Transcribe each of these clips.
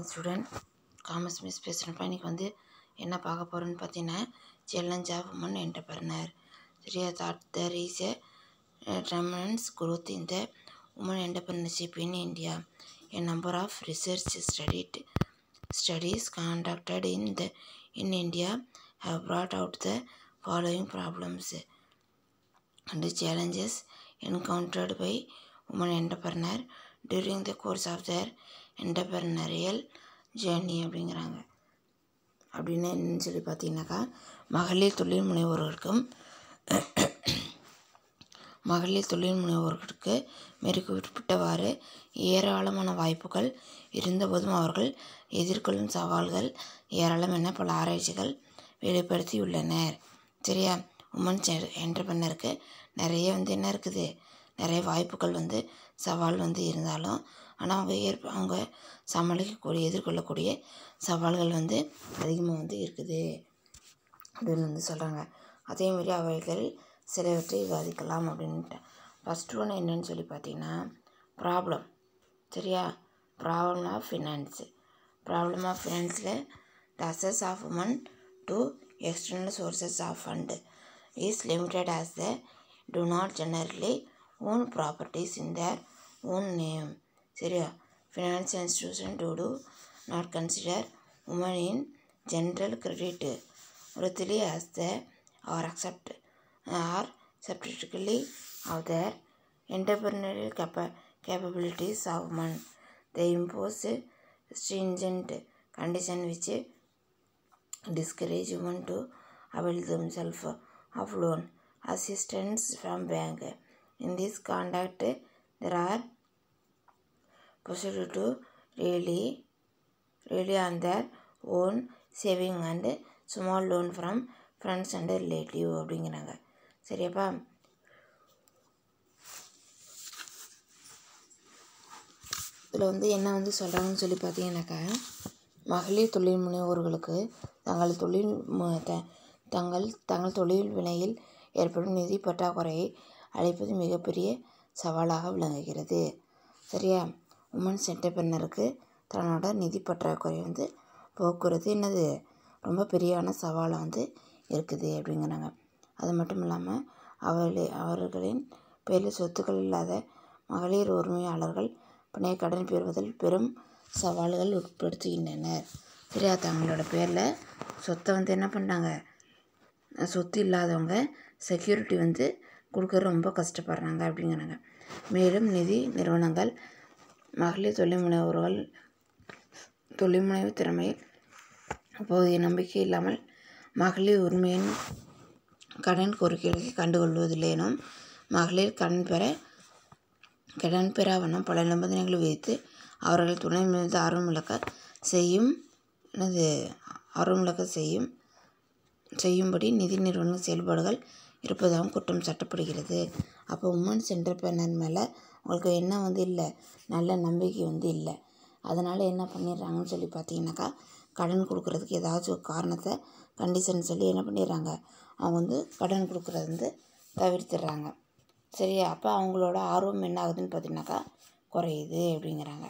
Student commerce miss பேசுகிறப்ப இன்றைக்கி வந்து என்ன பார்க்க போகிறோன்னு பார்த்தீங்கன்னா சேலஞ்ச் ஆஃப் உமன் என்டர்பிரனர். சரியா? That there is a tremendous growth in the women entrepreneurship in India. A number of research studies conducted in India have brought out the following problems and challenges encountered by women entrepreneur during the course of their entrepreneurial journey அப்படிங்கிறாங்க. அப்படின்னு என்னன்னு சொல்லி பார்த்தீங்கன்னாக்கா, மகளிர் தொழில் முனைவோர்களுக்கு மேற்குறிப்பிட்டவாறு ஏராளமான வாய்ப்புகள் இருந்தபோதும் அவர்கள் எதிர்கொள்ளும் சவால்கள் ஏராளம் என பல ஆராய்ச்சிகள் வெளிப்படுத்தியுள்ளனர். சரியா? உமன்ஸ் என்டர்பிரனருக்கு நிறைய என்ன இருக்குது, நிறைய வாய்ப்புகள் சவால் இருந்தாலும் ஆனால் அவங்க எதிர்கொள்ளக்கூடிய சவால்கள் அதிகமாக இருக்குது அப்படின்னு சொல்கிறாங்க. அதேமாரி அவைகளில் சிலவற்றை விவாதிக்கலாம் அப்படின்ட்டு. ஃபஸ்ட்டு ஒன்று என்னன்னு சொல்லி பார்த்தீங்கன்னா ப்ராப்ளம். சரியா? ப்ராப்ளம் ஆஃப் ஃபினான்ஸில் the access of women to external sources of fund is limited as they do not generally own properties in their own name. சரியா? Financial institutions do not consider women in general credit worthy as they are skeptical of their entrepreneurial capabilities of women. They impose stringent conditions which discourage women to avail themselves of loan assistance from bank. In this conduct, there are possible to rely on their own saving and small loan from friends and relative அப்படிங்கிறாங்க. சரியாப்பா? இதில் என்ன சொல்கிறாங்கன்னு சொல்லி பார்த்தீங்கன்னாக்கா, மகளிர் தொழில் முனைவோர்களுக்கு தங்கள் தொழில் வினையில் ஏற்படும் நிதி பற்றாக்குறையை அளிப்பது மிகப்பெரிய சவாலாக விளங்குகிறது. சரியா? உமன்ஸ் என்டர்பிரனருக்கு தன்னோட நிதி பற்றாக்குறை போக்குறது ரொம்ப பெரியான சவாலாக இருக்குது அப்படிங்கிறாங்க. அது மட்டும் இல்லாமல் அவர்களின் பேரில் சொத்துக்கள் இல்லாத மகளிர் உரிமையாளர்கள் பிணைய கடன் பெறுவதில் பெரும் சவால்கள் உட்படுத்துகின்றனர். சரியா? தங்களோட பேரில் சொத்தை என்ன பண்ணுறாங்க, சொத்து இல்லாதவங்க செக்யூரிட்டி கொடுக்க ரொம்ப கஷ்டப்படுறாங்க அப்படிங்கிறாங்க. மேலும் நிதி நிறுவனங்கள் மகளிர் தொழில்முனைவு திறமையில் போதிய நம்பிக்கை இல்லாமல் மகளிர் உரிமையின் கடன் கோரிக்கைகளை கண்டுகொள்வதில்லை எனும் மகளிர் கடன் பெறா வண்ணம் பல நிபந்தனைகளை விதித்து அவர்கள் துணை மீது ஆர்வமிழக்க செய்யும்படி நிதி நிறுவன செயல்பாடுகள் இருப்பதாகவும் குற்றம் சாட்டப்படுகிறது. அப்போ உமன்ஸ் என்டர்பிரனர் மேலே உங்களுக்கு என்ன இல்லை, நல்ல நம்பிக்கை இல்லை. அதனால் என்ன பண்ணிடுறாங்கன்னு சொல்லி பார்த்தீங்கன்னாக்கா, கடன் கொடுக்குறதுக்கு ஏதாச்சும் ஒரு காரணத்தை கண்டிஷன் சொல்லி என்ன பண்ணிடுறாங்க, அவங்க கடன் கொடுக்குறது தவிர்த்துடுறாங்க. சரியா? அப்போ அவங்களோட ஆர்வம் என்ன ஆகுதுன்னு பார்த்தீங்கன்னாக்கா குறையுது அப்படிங்கிறாங்க.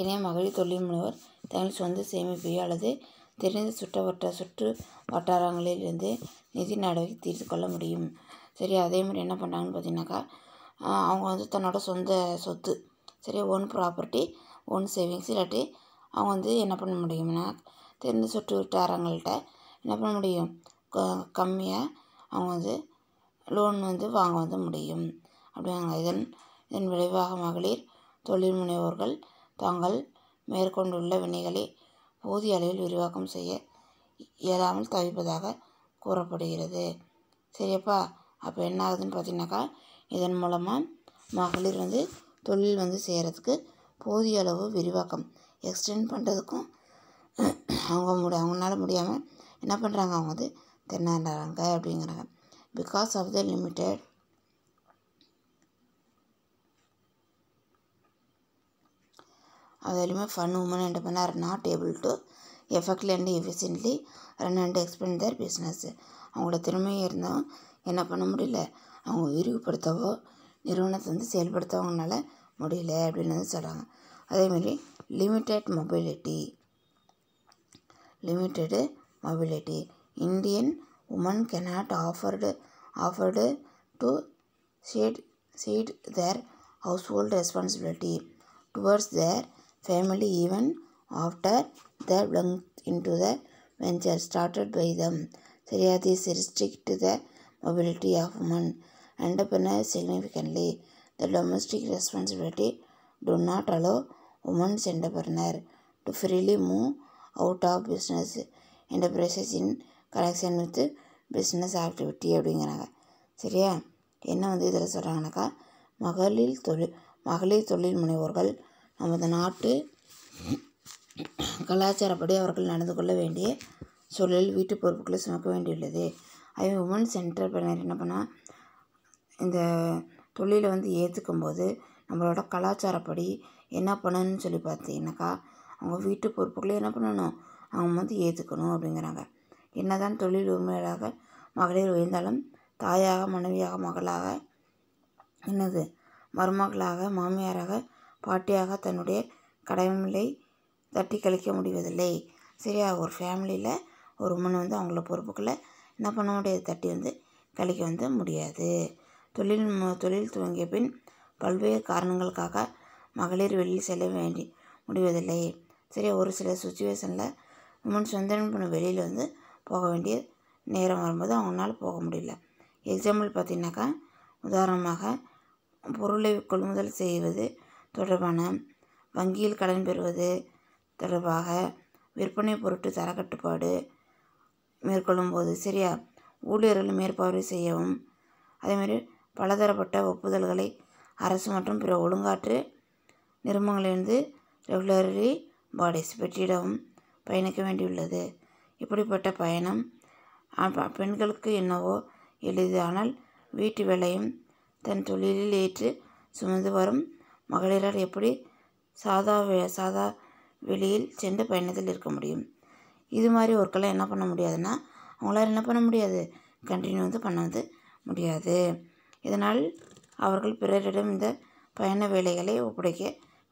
இதே மகளிர் தொழில் முனைவர் தங்கள் சொந்த சேமிப்பையோ அல்லது தெரிந்த சுற்று வட்டாரங்களிலிருந்து நிதி நடவடிக்கை தீர்த்து கொள்ள முடியும். சரியா? அதே மாதிரி என்ன பண்ணுறாங்கன்னு பார்த்தீங்கன்னாக்கா, அவங்க தன்னோட சொந்த சொத்து, சரியா, ஓன் ப்ராப்பர்ட்டி, ஓன் சேவிங்ஸ், இல்லாட்டி அவங்க என்ன பண்ண முடியும்னா தெரிந்த சுற்று வட்டாரங்கள்கிட்ட என்ன பண்ண முடியும், கம்மியாக அவங்க லோன் வாங்க முடியும் அப்படிங்க. இதன் விளைவாக மகளிர் தொழில் முனைவோர்கள் தாங்கள் மேற்கொண்டுள்ள வினைகளை போதிய அளவில் விரிவாக்கம் செய்ய இயலாமல் தவிப்பதாக கூறப்படுகிறது. சரியாப்பா? அப்போ என்ன ஆகுதுன்னு பார்த்தீங்கன்னாக்கா, இதன் மூலமாக மகளிர் தொழில் செய்கிறதுக்கு போதிய அளவு விரிவாக்கம் எக்ஸ்டெண்ட் பண்ணுறதுக்கும் அவங்களால முடியாமல் என்ன பண்ணுறாங்க, அவங்க திணறாங்க அப்படிங்கிறாங்க. Because of the limited fund, women entrepreneurs are not able to effectively and efficiently run and expand their business. அவங்களோட திறமையாக இருந்தாலும் என்ன பண்ண முடியல, அவங்க விரிவுபடுத்தவோ நிறுவனத்தை செயல்படுத்தவங்களால முடியல அப்படின்னு சொல்கிறாங்க. அதேமாரி limited mobility. Indian women cannot afford to cede their household responsibility towards their family even after they belong into the venture started by them. சரியா? This restrict the mobility of women entrepreneurs significantly. The domestic responsibility do not allow women entrepreneurs to freely move out of business enterprises in connection with business activity அப்படிங்கிறாங்க. சரியா? என்ன வந்து இதில் சொல்கிறாங்கனாக்கா, மகளிர் தொழில் முனைவோர்கள் நமது நாட்டு கலாச்சாரப்படி அவர்கள் நடந்து கொள்ள வேண்டிய சூழலில் வீட்டு பொறுப்புகளை சுமக்க வேண்டியுள்ளது. அதே உமன்ஸ் என்டர்பிரனர் என்ன பண்ணால் இந்த தொழிலை வந்து ஏற்றுக்கும் போது நம்மளோட கலாச்சாரப்படி என்ன பண்ணணும்னு சொல்லி பார்த்தீங்கன்னாக்கா, அவங்க வீட்டு பொறுப்புகளை என்ன பண்ணணும், அவங்க வந்து ஏற்றுக்கணும் அப்படிங்கிறாங்க. என்னதான் தொழில் உரிமையாக மகளிர் உயர்ந்தாலும் தாயாக, மனைவியாக, மகளாக, மருமகளாக, மாமியாராக, பாட்டியாக தன்னுடைய கடமைகளை தட்டி கழிக்க முடிவதில்லை. சரியா? ஒரு ஃபேமிலியில் ஒரு உமன் வந்து அவங்கள பொறுப்புகளை என்ன பண்ண முடியாது, தட்டி வந்து கழிக்க வந்து முடியாது. தொழில் துவங்கிய பின் பல்வேறு காரணங்களுக்காக மகளிர் வெளியில் செல்ல முடிவதில்லை. சரியா? ஒரு சில சுச்சுவேஷனில் உமன்ஸ் வந்து வெளியில் வந்து போக வேண்டிய நேரம் வரும்போது அவங்களால போக முடியல. எக்ஸாம்பிள் பார்த்தீங்கன்னாக்கா, உதாரணமாக பொருளை கொள்முதல் செய்வது தொடர்பான, வங்கியில் கடன் பெறுவது தொடர்பாக, விற்பனை பொருட்டு தரக்கட்டுப்பாடு மேற்கொள்ளும் போது, சரியா, ஊழியர்கள் மேற்பார்வை செய்யவும், அதேமாதிரி பலதரப்பட்ட ஒப்புதல்களை அரசு மற்றும் பிற ஒழுங்காற்று நிறுவனங்களிலிருந்து ரெகுலேட்டரி பாடிஸ் பெற்றிடவும் பயணிக்க வேண்டியுள்ளது. இப்படிப்பட்ட பயணம் பெண்களுக்கு என்னவோ எளிது. ஆனால் வீட்டு வேலையும் தன் தொழிலில் ஏற்று சுமந்து வரும் மகளிரால் எப்படி சாதா வெளியில் சென்று பயணத்தில் இருக்க முடியும்? இது மாதிரி ஒர்க்கெல்லாம் என்ன பண்ண முடியாதுன்னா, அவங்களால என்ன பண்ண முடியாது, கண்டினியூ வந்து பண்ண வந்து முடியாது. இதனால் அவர்கள் பிறரிடம் இந்த பயண வேலைகளை ஒப்படைக்க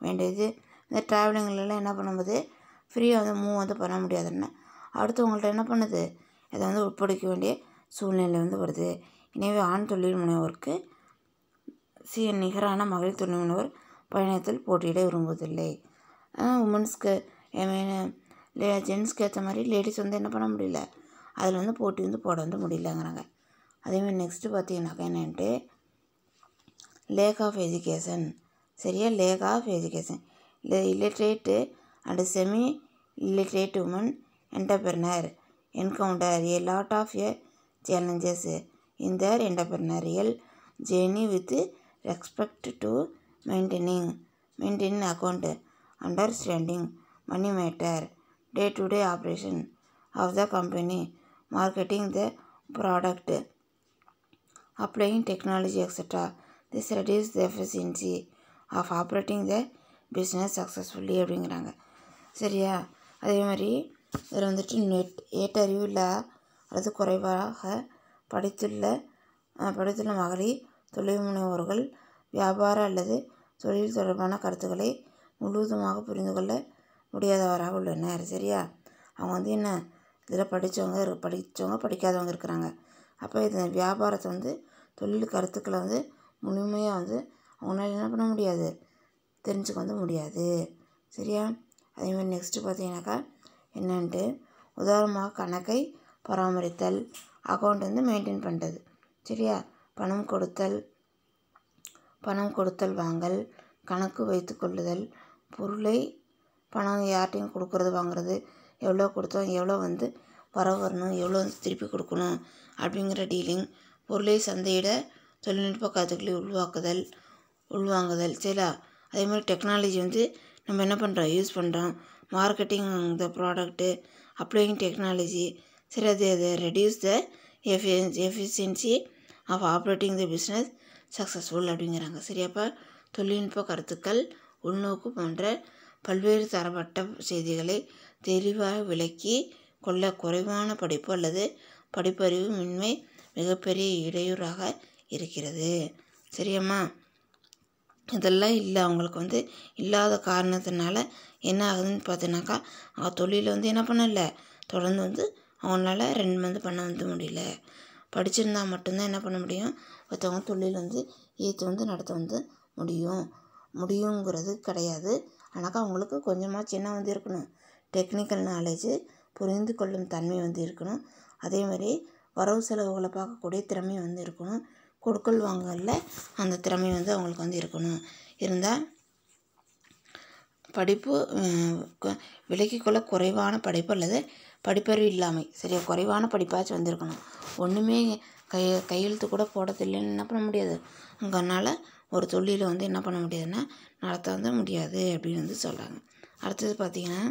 வேண்டியது. இந்த ட்ராவலிங்லாம் என்ன பண்ணும்போது ஃப்ரீயாக வந்து மூவ் வந்து பண்ண முடியாதுன்னு அடுத்தவங்கள்ட்ட என்ன பண்ணுது, அதை வந்து ஒப்படைக்க வேண்டிய சூழ்நிலை வந்து வருது. எனவே ஆண் தொழில் முனைவோருக்கு நிகரான மகளிர் தொழில் முனைவோர் பயணத்தில் போட்டியிட விரும்புவதில்லை. உமன்ஸ்க்கு ஜென்ஸ்க்கு ஏற்ற மாதிரி லேடிஸ் வந்து என்ன பண்ண முடியல, அதில் வந்து போட்டி வந்து போட வந்து முடியலங்கிறாங்க. அதேமாதிரி நெக்ஸ்ட்டு பார்த்தீங்கன்னாக்கா என்னென்ட்டு லேக் ஆஃப் எஜுகேஷன். சரியா? Lack of education. Illiterate and semi illiterate women entrepreneur encounter a lot of challenges in their entrepreneurial journey with respect to maintaining account, understanding money matter, day-to-day operation of the company, marketing the product, applying technology, etc. This reduces the efficiency of operating the business successfully அப்படிங்கிறாங்க. சரியா? அதே மாதிரி இதில் வந்துட்டு ஏற்றறிவு இல்லை அல்லது குறைவாக படித்துள்ள மகளிர் தொழில் முனைவோர்கள் வியாபார அல்லது தொழில் தொடர்பான கருத்துக்களை முழுவதுமாக புரிந்து கொள்ள முடியாதவராக உள்ளனர். சரியா? அவங்க வந்து என்ன, இதில் படித்தவங்க படிக்காதவங்க இருக்கிறாங்க. அப்போ இது வியாபாரத்தை வந்து தொழில் கருத்துக்களை வந்து முழுமையாக வந்து அவங்களால என்ன பண்ண முடியாது, தெரிஞ்சுக்க வந்து முடியாது. சரியா? அதேமாதிரி நெக்ஸ்ட்டு பார்த்தீங்கன்னாக்கா என்னன்ட்டு, உதாரணமாக கணக்கை பராமரித்தல், அக்கௌண்ட் வந்து மெயின்டைன் பண்ணுறது. சரியா? பணம் கொடுத்தல் வாங்கல், கணக்கு வைத்து கொள்ளுதல், பணம் யார்ட்டையும் கொடுக்குறது வாங்குறது, எவ்வளோ கொடுத்தோம், எவ்வளோ வந்து வரவு வரணும், எவ்வளோ வந்து திருப்பி கொடுக்கணும் அப்படிங்கிற டீலிங், பொருளை சந்தையிட தொழில்நுட்ப கருத்துக்களை உள்வாங்குதல். சரியா? அதே மாதிரி டெக்னாலஜி வந்து நம்ம என்ன பண்ணுறோம், யூஸ் பண்ணுறோம், marketing the product, applying technology. சரி, அது reduce the efficiency of operating the business successful அப்படிங்கிறாங்க. சரியாப்பா? தொழில்நுட்ப கருத்துக்கள், உள்நோக்கு போன்ற பல்வேறு தரப்பட்ட செய்திகளை தெளிவாக விளக்கி கொள்ள குறைவான படிப்பு அல்லது படிப்பறிவு மின்மை மிகப்பெரிய இடையூறாக இருக்கிறது. சரியம்மா? இதெல்லாம் இல்லை. அவங்களுக்கு வந்து இல்லாத காரணத்தினால என்ன ஆகுதுன்னு பார்த்தீங்கன்னாக்கா, அவங்க தொழிலை வந்து என்ன பண்ணல, தொடர்ந்து வந்து அவங்களால 2 மந்த் பண்ண வந்து முடியல. படிச்சிருந்தா மட்டும்தான் என்ன பண்ண முடியும், ஒருத்தவங்க தொழில் வந்து ஏற்று வந்து நடத்த வந்து முடியுங்கிறது கிடையாது. ஆனாக்கா அவங்களுக்கு கொஞ்சமாச்சு என்ன வந்து இருக்கணும், டெக்னிக்கல் நாலேஜு, புரிந்து கொள்ளும் தன்மை வந்து இருக்கணும். அதே மாதிரி வரவு செலவுகளை பார்க்கக்கூடிய திறமை வந்து இருக்கணும். கொடுக்கல் வாங்கல அந்த திறமை வந்து அவங்களுக்கு வந்து இருக்கணும். இருந்தால் படிப்பு விலைக்கு கொள்ள குறைவான படிப்பு அல்லது படிப்பறிவு இல்லாமை, சரியா, குறைவான படிப்பாச்சும் வந்திருக்கணும். ஒன்றுமே கையெழுத்து கூட போடத்தில்லைன்னு என்ன பண்ண முடியாது, உங்களால் ஒரு தொழிலை வந்து என்ன பண்ண முடியாதுன்னா நடத்த வந்து முடியாது அப்படின்னு வந்து சொல்கிறாங்க. அடுத்தது பார்த்திங்கன்னா